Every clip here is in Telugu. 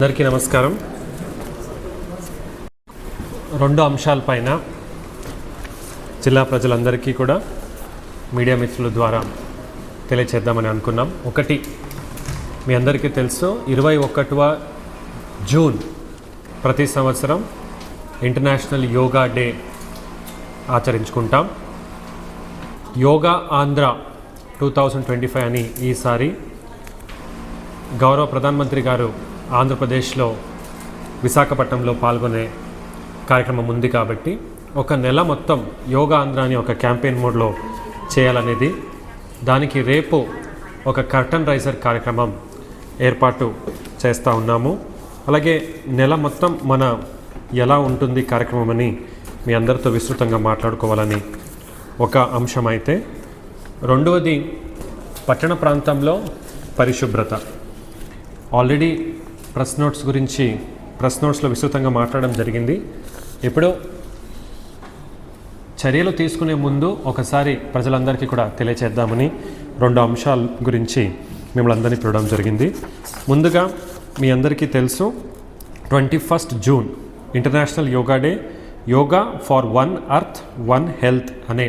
అందరికీ నమస్కారం. రెండు అంశాలపైన జిల్లా ప్రజలందరికీ కూడా మీడియా మిత్రుల ద్వారా తెలియచేద్దామని అనుకున్నాం. ఒకటి, మీ అందరికీ తెలుసు, 21వ జూన్ ప్రతి సంవత్సరం ఇంటర్నేషనల్ యోగా డే ఆచరించుకుంటాం. యోగా ఆంధ్ర 2025 అని ఈసారి గౌరవ ప్రధానమంత్రి గారు ఆంధ్రప్రదేశ్లో విశాఖపట్నంలో పాల్గొనే కార్యక్రమం ఉంది కాబట్టి ఒక నెల మొత్తం యోగా ఆంధ్ర అని ఒక క్యాంపెయిన్ మోడ్లో చేయాలనేది, దానికి రేపు ఒక కర్టన్ రైజర్ కార్యక్రమం ఏర్పాటు చేస్తూ ఉన్నాము. అలాగే నెల మొత్తం మన ఎలా ఉంటుంది కార్యక్రమం అని మీ అందరితో విస్తృతంగా మాట్లాడుకోవాలని ఒక అంశం అయితే, రెండవది పట్టణ ప్రాంతంలో పరిశుభ్రత. ఆల్రెడీ ప్రెస్ నోట్స్లో విస్తృతంగా మాట్లాడడం జరిగింది. ఇప్పుడు చర్యలు తీసుకునే ముందు ఒకసారి ప్రజలందరికీ కూడా తెలియచేద్దామని రెండు అంశాల గురించి మిమ్మల్ని అందరినీ పిలవడం జరిగింది. ముందుగా మీ అందరికీ తెలుసు, 21 June international yoga day. Yoga for one earth one health అనే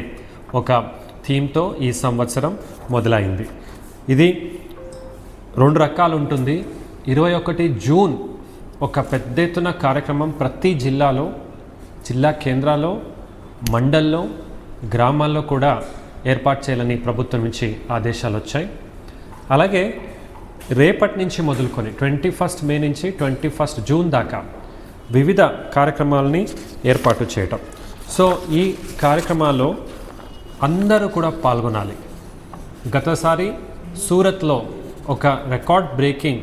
ఒక థీమ్తో ఈ సంవత్సరం మొదలైంది. ఇది రెండు రకాలు ఉంటుంది. 21 జూన్ ఒక పెద్ద ఎత్తున కార్యక్రమం ప్రతి జిల్లాలో, జిల్లా కేంద్రాల్లో, మండల్లో, గ్రామాల్లో కూడా ఏర్పాటు చేయాలని ప్రభుత్వం నుంచి ఆదేశాలు వచ్చాయి. అలాగే రేపటి నుంచి మొదలుకొని 21 మే నుంచి 21 జూన్ దాకా వివిధ కార్యక్రమాలని ఏర్పాటు చేయటం. సో ఈ కార్యక్రమాల్లో అందరూ కూడా పాల్గొనాలి. గతసారి సూరత్లో ఒక రికార్డ్ బ్రేకింగ్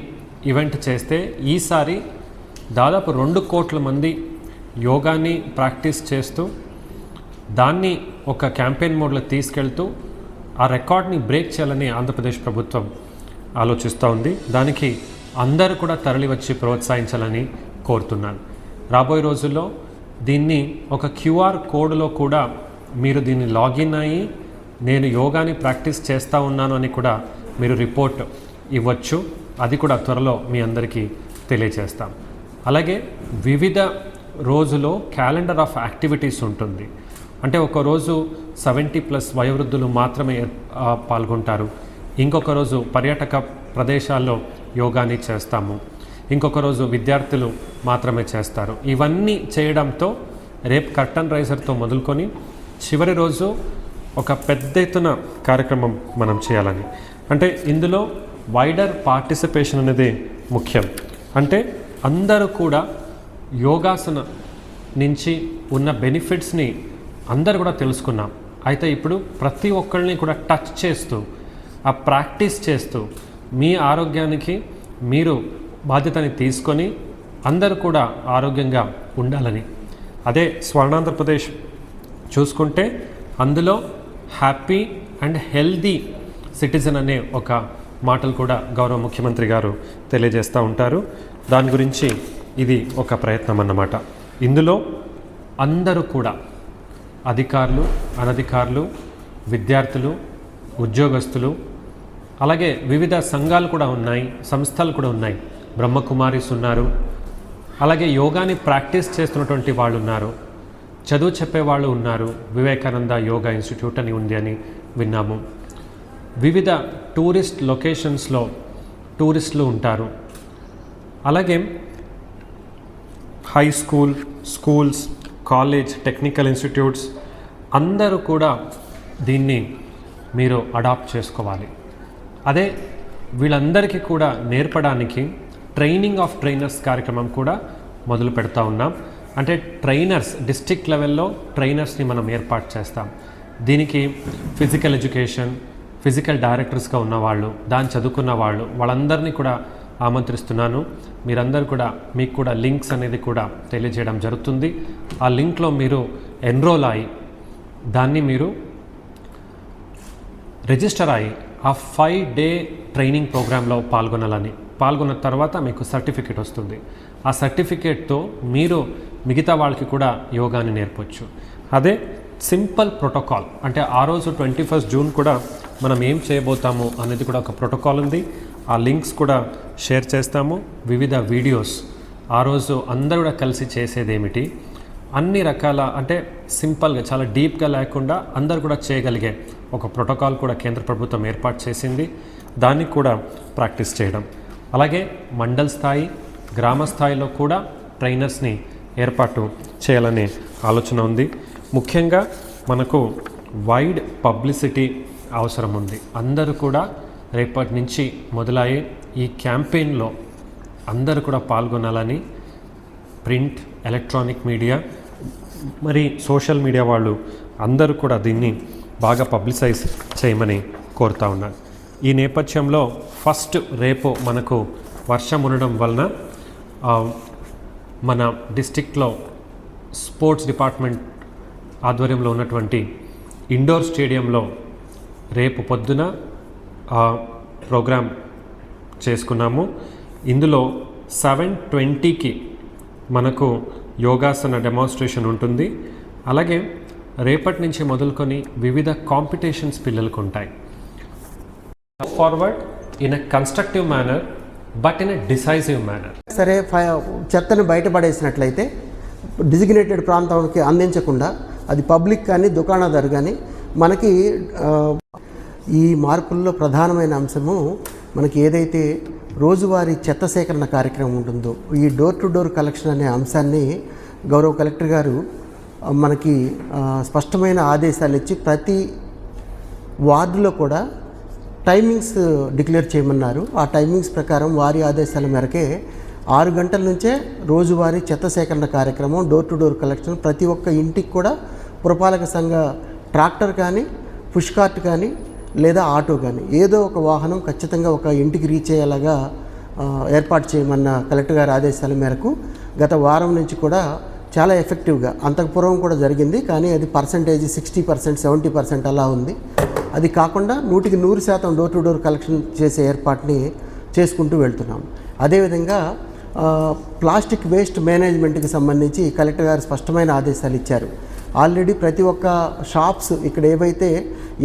ఈవెంట్ చేస్తే ఈసారి దాదాపు 2 కోట్ల మంది యోగాని ప్రాక్టీస్ చేస్తూ దాన్ని ఒక క్యాంపెయిన్ మోడ్లో తీసుకెళ్తూ ఆ రికార్డ్ని బ్రేక్ చేయాలని ఆంధ్రప్రదేశ్ ప్రభుత్వం ఆలోచిస్తూ ఉంది. దానికి అందరూ కూడా తరలి వచ్చి ప్రోత్సహించాలని కోరుతున్నాను. రాబోయే రోజుల్లో దీన్ని ఒక క్యూఆర్ కోడ్లో కూడా మీరు దీన్ని లాగిన్ అయ్యి నేను యోగాని ప్రాక్టీస్ చేస్తూ ఉన్నాను అని కూడా మీరు రిపోర్ట్ ఇవ్వచ్చు. అది కూడా త్వరలో మీ అందరికీ తెలియజేస్తాం. అలాగే వివిధ రోజులో క్యాలెండర్ ఆఫ్ యాక్టివిటీస్ ఉంటుంది. అంటే ఒకరోజు 70+ వయోవృద్ధులు మాత్రమే పాల్గొంటారు. ఇంకొక రోజు పర్యాటక ప్రదేశాల్లో యోగాని చేస్తాము. ఇంకొక రోజు విద్యార్థులు మాత్రమే చేస్తారు. ఇవన్నీ చేయడంతో రేపు కర్టన్ రైజర్తో మొదలుకొని చివరి రోజు ఒక పెద్ద ఎత్తున కార్యక్రమం మనం చేయాలని. అంటే ఇందులో వైడర్ పార్టిసిపేషన్ అనేది ముఖ్యం. అంటే అందరూ కూడా యోగాసన నుంచి ఉన్న బెనిఫిట్స్ని అందరూ కూడా తెలుసుకున్నాం. అయితే ఇప్పుడు ప్రతి ఒక్కరిని కూడా టచ్ చేస్తూ, ఆ ప్రాక్టీస్ చేస్తూ మీ ఆరోగ్యానికి మీరు బాధ్యతని తీసుకొని అందరూ కూడా ఆరోగ్యంగా ఉండాలని. అదే స్వర్ణాంధ్రప్రదేశ్ చూసుకుంటే అందులో హ్యాపీ అండ్ హెల్దీ సిటిజన్ అనే ఒక మాటలు కూడా గౌరవ ముఖ్యమంత్రి గారు తెలియజేస్తూ ఉంటారు. దాని గురించి ఇది ఒక ప్రయత్నం అన్నమాట. ఇందులో అందరూ కూడా అధికారులు, అనధికారులు, విద్యార్థులు, ఉద్యోగస్తులు, అలాగే వివిధ సంఘాలు కూడా ఉన్నాయి, సంస్థలు కూడా ఉన్నాయి. బ్రహ్మకుమారీస్ ఉన్నారు. అలాగే యోగాని ప్రాక్టీస్ చేస్తున్నటువంటి వాళ్ళు ఉన్నారు. చదువు చెప్పేవాళ్ళు ఉన్నారు. వివేకానంద యోగా ఇన్స్టిట్యూట్ అని ఉంది అని విన్నాము. వివిధ టూరిస్ట్ లొకేషన్స్లో టూరిస్టులు ఉంటారు. అలాగే high schools, college, technical institutes అందరూ కూడా దీన్ని మీరు అడాప్ట్ చేసుకోవాలి. అదే వీళ్ళందరికీ కూడా నేర్పడానికి ట్రైనింగ్ ఆఫ్ ట్రైనర్స్ కార్యక్రమం కూడా మొదలు పెడతా ఉన్నాం. అంటే ట్రైనర్స్, డిస్ట్రిక్ట్ లెవెల్లో ట్రైనర్స్ని మనం ఏర్పాటు చేస్తాం. దీనికి ఫిజికల్ ఎడ్యుకేషన్, ఫిజికల్ డైరెక్టర్స్గా ఉన్నవాళ్ళు, దాన్ని చదువుకున్న వాళ్ళు, వాళ్ళందరినీ కూడా ఆమంత్రిస్తున్నాను. మీరందరూ కూడా, మీకు కూడా లింక్స్ అనేది కూడా తెలియజేయడం జరుగుతుంది. ఆ లింక్లో మీరు ఎన్రోల్ అయ్యి దాన్ని మీరు రిజిస్టర్ అయ్యి ఆ 5-day ట్రైనింగ్ ప్రోగ్రాంలో పాల్గొన్న తర్వాత మీకు సర్టిఫికేట్ వస్తుంది. ఆ సర్టిఫికేట్తో మీరు మిగతా వాళ్ళకి కూడా యోగాని నేర్పొచ్చు. అదే సింపుల్ ప్రోటోకాల్. అంటే ఆ రోజు 21 జూన్ కూడా మనం ఏం చేయబోతాము అనేది కూడా ఒక ప్రోటోకాల్ ఉంది. ఆ లింక్స్ కూడా షేర్ చేస్తాము. వివిధ వీడియోస్ ఆ రోజు అందరూ కూడా కలిసి చేసేది ఏమిటి, అన్ని రకాల అంటే సింపుల్గా చాలా డీప్గా లేకుండా అందరు కూడా చేయగలిగే ఒక ప్రోటోకాల్ కూడా కేంద్ర ప్రభుత్వం ఏర్పాటు చేసింది. దాన్ని కూడా ప్రాక్టీస్ చేయడం, అలాగే మండల్ స్థాయి గ్రామ స్థాయిలో కూడా ట్రైనర్స్ని ఏర్పాటు చేయాలనే ఆలోచన ఉంది. ముఖ్యంగా మనకు వైడ్ పబ్లిసిటీ అవసరం ఉంది. అందరూ కూడా రేపటి నుంచి మొదలయ్యే ఈ క్యాంపెయిన్లో అందరూ కూడా పాల్గొనాలని ప్రింట్, ఎలక్ట్రానిక్ మీడియా మరి సోషల్ మీడియా వాళ్ళు అందరూ కూడా దీన్ని బాగా పబ్లిసైజ్ చేయమని కోరుతా ఉన్నారు. ఈ నేపథ్యంలో ఫస్ట్ రేపు మనకు వర్షం ఉండడం వలన మన డిస్ట్రిక్ట్లో స్పోర్ట్స్ డిపార్ట్మెంట్ ఆధ్వర్యంలో ఉన్నటువంటి ఇండోర్ స్టేడియంలో రేపు పొద్దున ప్రోగ్రాం చేసుకున్నాము. ఇందులో 7:20కి మనకు యోగాసన డెమాన్స్ట్రేషన్ ఉంటుంది. అలాగే రేపటి నుంచి మొదలుకొని వివిధ కాంపిటీషన్స్ పిల్లలకు ఉంటాయి. Forward in a constructive manner but in a decisive manner. సరే, చెత్తను బయటపడేసినట్లయితే డిజిగ్నేటెడ్ ప్రాంతానికి అందించకుండా అది పబ్లిక్ కానీ దుకాణదారు కానీ మనకి ఈ మార్పుల్లో ప్రధానమైన అంశము మనకి ఏదైతే రోజువారీ చెత్త సేకరణ కార్యక్రమం ఉంటుందో ఈ డోర్ టు డోర్ కలెక్షన్ అనే అంశాన్ని గౌరవ కలెక్టర్ గారు మనకి స్పష్టమైన ఆదేశాలు ఇచ్చి ప్రతి వార్డులో కూడా టైమింగ్స్ డిక్లేర్ చేయమన్నారు. ఆ టైమింగ్స్ ప్రకారం వారి ఆదేశాల మేరకే 6 గంటల నుంచే రోజువారీ చెత్త సేకరణ కార్యక్రమం డోర్ టు డోర్ కలెక్షన్ ప్రతి ఒక్క ఇంటికి కూడా పురపాలక సంఘ ట్రాక్టర్ కానీ పుష్ కార్ట్ కానీ లేదా ఆటో కానీ ఏదో ఒక వాహనం ఖచ్చితంగా ఒక ఇంటికి రీచ్ అయ్యేలాగా ఏర్పాటు చేయమన్న కలెక్టర్ గారి ఆదేశాల మేరకు గత వారం నుంచి కూడా చాలా ఎఫెక్టివ్గా, అంతకు పూర్వం కూడా జరిగింది కానీ అది పర్సంటేజ్ 60%, 70% అలా ఉంది. అది కాకుండా 100% డోర్ టు డోర్ కలెక్షన్ చేసే ఏర్పాటుని చేసుకుంటూ వెళ్తున్నాం. అదేవిధంగా ప్లాస్టిక్ వేస్ట్ మేనేజ్మెంట్కి సంబంధించి కలెక్టర్ గారు స్పష్టమైన ఆదేశాలు ఇచ్చారు. ఆల్రెడీ ప్రతి ఒక్క షాప్స్ ఇక్కడ ఏవైతే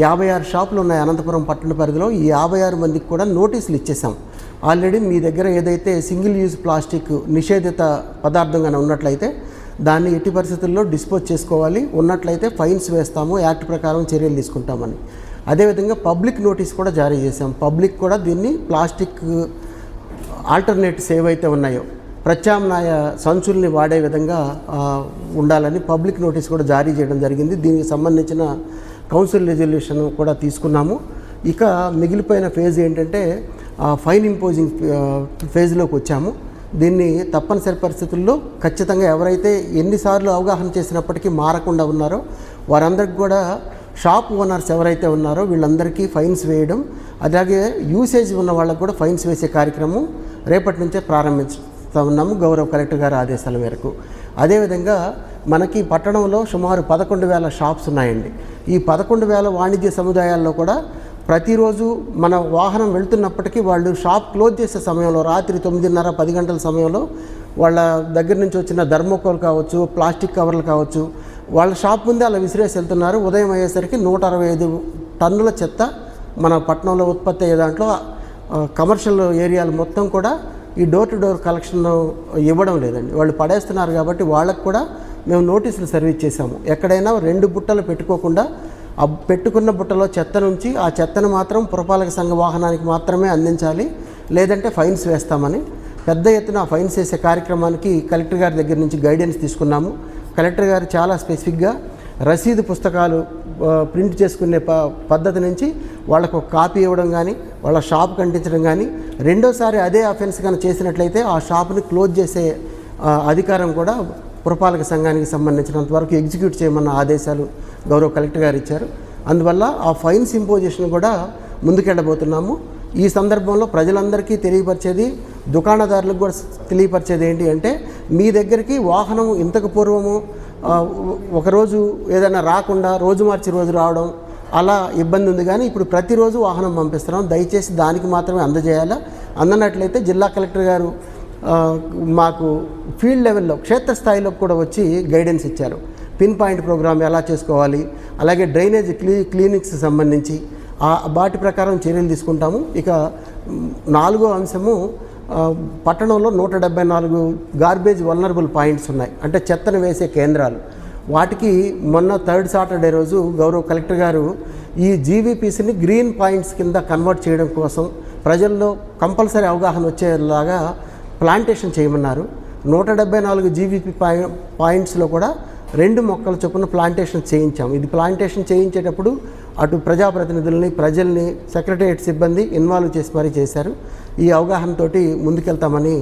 56 షాపులు ఉన్నాయి అనంతపురం పట్టణ పరిధిలో, ఈ 56 మందికి కూడా నోటీసులు ఇచ్చేసాం. ఆల్రెడీ మీ దగ్గర ఏదైతే సింగిల్ యూజ్ ప్లాస్టిక్ నిషేధిత పదార్థంగా ఉన్నట్లయితే దాన్ని ఎట్టి పరిస్థితుల్లో డిస్పోజ్ చేసుకోవాలి, ఉన్నట్లయితే ఫైన్స్ వేస్తాము, యాక్ట్ ప్రకారం చర్యలు తీసుకుంటామని. అదేవిధంగా పబ్లిక్ నోటీస్ కూడా జారీ చేశాం. పబ్లిక్ కూడా దీన్ని ప్లాస్టిక్ ఆల్టర్నేటివ్స్ ఏవైతే ఉన్నాయో ప్రత్యామ్నాయ సంచుల్ని వాడే విధంగా ఉండాలని పబ్లిక్ నోటీస్ కూడా జారీ చేయడం జరిగింది. దీనికి సంబంధించిన కౌన్సిల్ రెజల్యూషన్ కూడా తీసుకున్నాము. ఇక మిగిలిపోయిన ఫేజ్ ఏంటంటే ఫైన్ ఇంపోజింగ్ ఫేజ్లోకి వచ్చాము. దీన్ని తప్పనిసరి పరిస్థితుల్లో ఖచ్చితంగా ఎవరైతే ఎన్నిసార్లు అవగాహన చేసినప్పటికీ మారకుండా ఉన్నారో వారందరికీ కూడా షాప్ ఓనర్స్ ఎవరైతే ఉన్నారో వీళ్ళందరికీ ఫైన్స్ వేయడం, అలాగే యూసేజ్ ఉన్న వాళ్ళకు కూడా ఫైన్స్ వేసే కార్యక్రమం రేపటి నుంచే ప్రారంభిస్తూ ఉన్నాము గౌరవ కలెక్టర్ గారి ఆదేశాల మేరకు. అదేవిధంగా మనకి పట్టణంలో సుమారు 11,000 షాప్స్ ఉన్నాయండి. ఈ 11,000 వాణిజ్య సముదాయాల్లో కూడా ప్రతిరోజు మన వాహనం వెళ్తున్నప్పటికీ వాళ్ళు షాప్ క్లోజ్ చేసే సమయంలో రాత్రి 9:30, 10 గంటల సమయంలో వాళ్ళ దగ్గర నుంచి వచ్చిన థర్మోకోల్ కావచ్చు, ప్లాస్టిక్ కవర్లు కావచ్చు, వాళ్ళ షాప్ ముందే అలా విసిరేసి వెళ్తున్నారు. ఉదయం అయ్యేసరికి 165 టన్నుల చెత్త మన పట్టణంలో ఉత్పత్తి అయ్యే దాంట్లో కమర్షియల్ ఏరియాలు మొత్తం కూడా ఈ డోర్ టు డోర్ కలెక్షన్ ఇవ్వడం లేదండి, వాళ్ళు పడేస్తున్నారు. కాబట్టి వాళ్ళకు కూడా మేము నోటీసులు సర్వీస్ చేశాము. ఎక్కడైనా 2 బుట్టలు పెట్టుకోకుండా ఆ పెట్టుకున్న బుట్టలో చెత్త నుంచి ఆ చెత్తను మాత్రం పురపాలక సంఘ వాహనానికి మాత్రమే అందించాలి, లేదంటే ఫైన్స్ వేస్తామని పెద్ద ఎత్తున ఫైన్స్ వేసే కార్యక్రమానికి కలెక్టర్ గారి దగ్గర నుంచి గైడెన్స్ తీసుకున్నాము. కలెక్టర్ గారు చాలా స్పెసిఫిక్గా రసీదు పుస్తకాలు ప్రింట్ చేసుకునే పద్ధతి నుంచి వాళ్ళకు ఒక కాపీ ఇవ్వడం కానీ, వాళ్ళ షాప్ కంటించడం కానీ, రెండోసారి అదే అఫెన్స్ కానీ చేసినట్లయితే ఆ షాప్ని క్లోజ్ చేసే అధికారం కూడా పురపాలక సంఘానికి సంబంధించినంత వరకు ఎగ్జిక్యూట్ చేయమన్న ఆదేశాలు గౌరవ కలెక్టర్ గారు ఇచ్చారు. అందువల్ల ఆ ఫైన్స్ ఇంపోజిషన్ కూడా ముందుకెళ్ళబోతున్నాము. ఈ సందర్భంలో ప్రజలందరికీ తెలియపరిచేది, దుకాణదారులకు కూడా తెలియపరిచేది ఏంటి అంటే, మీ దగ్గరికి వాహనం ఇంతకు పూర్వము ఒకరోజు ఏదైనా రాకుండా రోజు మార్చి రోజు రావడం అలా ఇబ్బంది ఉంది, కానీ ఇప్పుడు ప్రతిరోజు వాహనం పంపిస్తున్నాం. దయచేసి దానికి మాత్రమే అందజేయాలా. అందనట్లయితే జిల్లా కలెక్టర్ గారు మాకు ఫీల్డ్ లెవెల్లో క్షేత్రస్థాయిలో కూడా వచ్చి గైడెన్స్ ఇచ్చారు. పిన్ పాయింట్ ప్రోగ్రామ్ ఎలా చేసుకోవాలి, అలాగే డ్రైనేజ్ క్లినిక్స్ సంబంధించి, వాటి ప్రకారం చర్యలు తీసుకుంటాము. ఇక 4వ అంశము పట్టణంలో 174 గార్బేజ్ వల్నరబుల్ పాయింట్స్ ఉన్నాయి, అంటే చెత్తను వేసే కేంద్రాలు. వాటికి మొన్న 3rd సాటర్డే రోజు గౌరవ కలెక్టర్ గారు ఈ జీవీపీసీని గ్రీన్ పాయింట్స్ కింద కన్వర్ట్ చేయడం కోసం ప్రజల్లో కంపల్సరీ అవగాహన వచ్చేలాగా ప్లాంటేషన్ చేయమన్నారు. 174 జీవీపీ పాయింట్స్లో కూడా 2 మొక్కల చొప్పున ప్లాంటేషన్ చేయించాం. ఇది ప్లాంటేషన్ చేయించేటప్పుడు అటు ప్రజాప్రతినిధుల్ని, ప్రజల్ని, సెక్రటరియట్ సిబ్బంది ఇన్వాల్వ్ చేసి మరీ చేశారు. ఈ అవగాహనతోటి ముందుకెళ్తామని